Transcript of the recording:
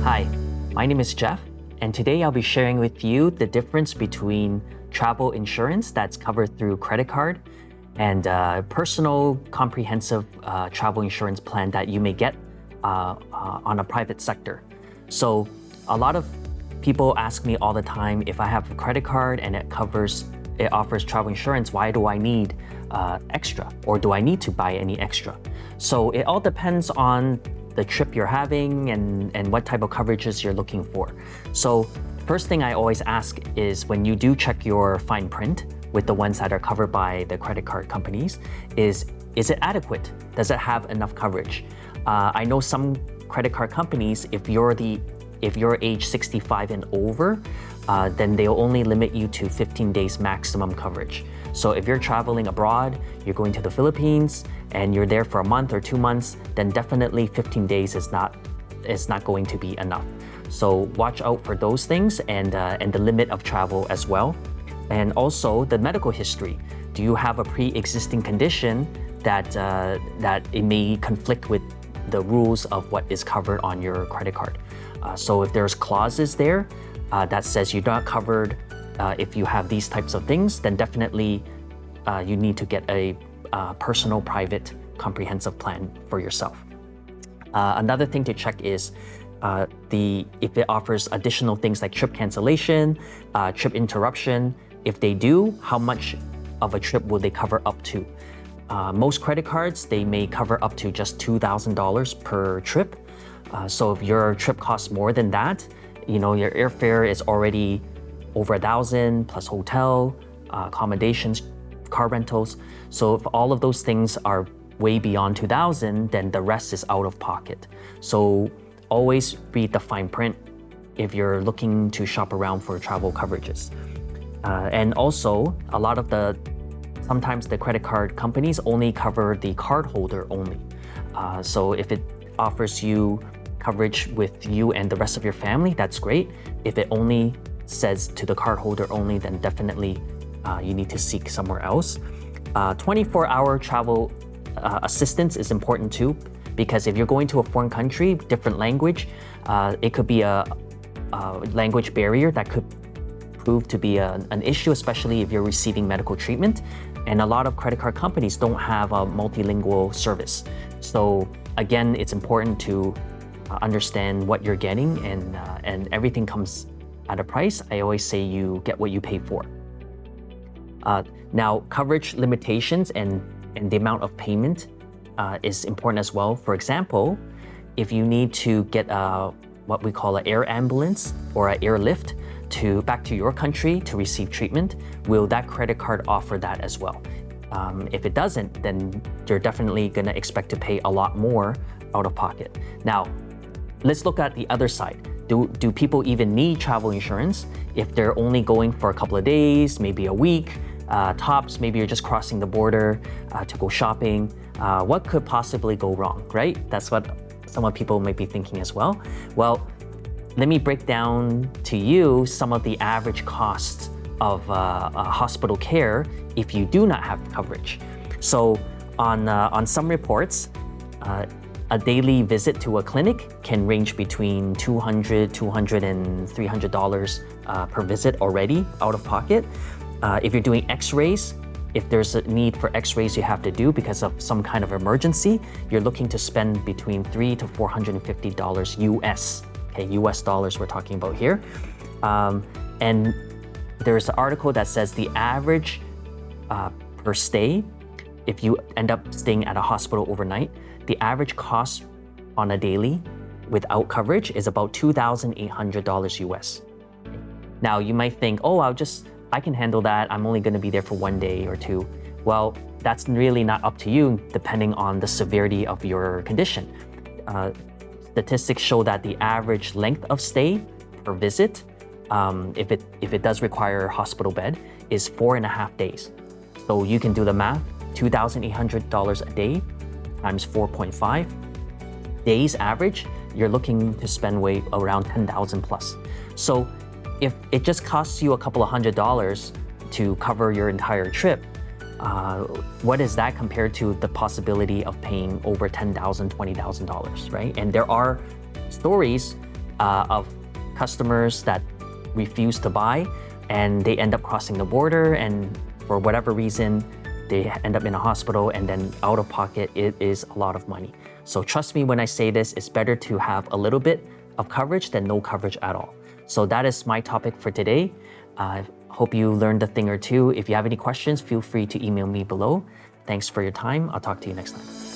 Hi, my name is Jeff, and today I'll be sharing with you the difference between travel insurance that's covered through credit card and personal comprehensive travel insurance plan that you may get on a private sector. So a lot of people ask me all the time, if I have a credit card and it offers travel insurance, why do I need extra, or do I need to buy any extra? So it all depends on the trip you're having and what type of coverages you're looking for. So first thing I always ask is, when you do check your fine print with the ones that are covered by the credit card companies, is it adequate? Does it have enough coverage? I know some credit card companies, if you're age 65 and over, then they'll only limit you to 15 days maximum coverage. So if you're traveling abroad, you're going to the Philippines, and you're there for a month or 2 months, then definitely 15 days is not going to be enough. So watch out for those things and the limit of travel as well. And also the medical history. Do you have a pre-existing condition that it may conflict with the rules of what is covered on your credit card? So if there's clauses there that says you're not covered if you have these types of things, then definitely you need to get a personal, private, comprehensive plan for yourself. Another thing to check is if it offers additional things like trip cancellation, trip interruption. If they do, how much of a trip will they cover up to? Most credit cards, they may cover up to just $2,000 per trip. So if your trip costs more than that, your airfare is already over $1,000 plus hotel, accommodations, car rentals. So if all of those things are way beyond $2,000, then the rest is out of pocket. So always read the fine print if you're looking to shop around for travel coverages. And also, sometimes the credit card companies only cover the cardholder only. So if it offers you coverage with you and the rest of your family, that's great. If it only says to the cardholder only, then definitely you need to seek somewhere else. 24-hour travel assistance is important too, because if you're going to a foreign country, different language, it could be a language barrier that could prove to be an issue, especially if you're receiving medical treatment. And a lot of credit card companies don't have a multilingual service. So again, it's important to understand what you're getting, and everything comes at a price. I always say you get what you pay for. Now, coverage limitations and the amount of payment is important as well. For example, if you need to get what we call an air ambulance or an airlift back to your country to receive treatment, will that credit card offer that as well? If it doesn't, then you're definitely going to expect to pay a lot more out of pocket. Now, let's look at the other side. Do people even need travel insurance if they're only going for a couple of days, maybe a week, tops? Maybe you're just crossing the border to go shopping. What could possibly go wrong, right? That's what some people might be thinking as well. Well, let me break down to you some of the average costs of hospital care if you do not have coverage. So on some reports, a daily visit to a clinic can range between $200 and $300 per visit already out of pocket. If you're doing x-rays, if there's a need for x-rays you have to do because of some kind of emergency, you're looking to spend between $300 to $450 US. Okay, US dollars we're talking about here. And there's an article that says the average per stay, if you end up staying at a hospital overnight, the average cost on a daily without coverage is about $2,800 US. Now you might think, oh, I can handle that. I'm only going to be there for 1 day or 2. Well, that's really not up to you, depending on the severity of your condition. Statistics show that the average length of stay per visit, if it does require a hospital bed, is 4.5 days. So you can do the math. $2,800 a day times 4.5 days average, you're looking to spend around $10,000 plus. So if it just costs you a couple of $100s to cover your entire trip, what is that compared to the possibility of paying over $10,000, $20,000, right? And there are stories of customers that refuse to buy and they end up crossing the border, and for whatever reason, they end up in a hospital, and then out of pocket, it is a lot of money. So trust me when I say this, it's better to have a little bit of coverage than no coverage at all. So that is my topic for today. I hope you learned a thing or two. If you have any questions, feel free to email me below. Thanks for your time. I'll talk to you next time.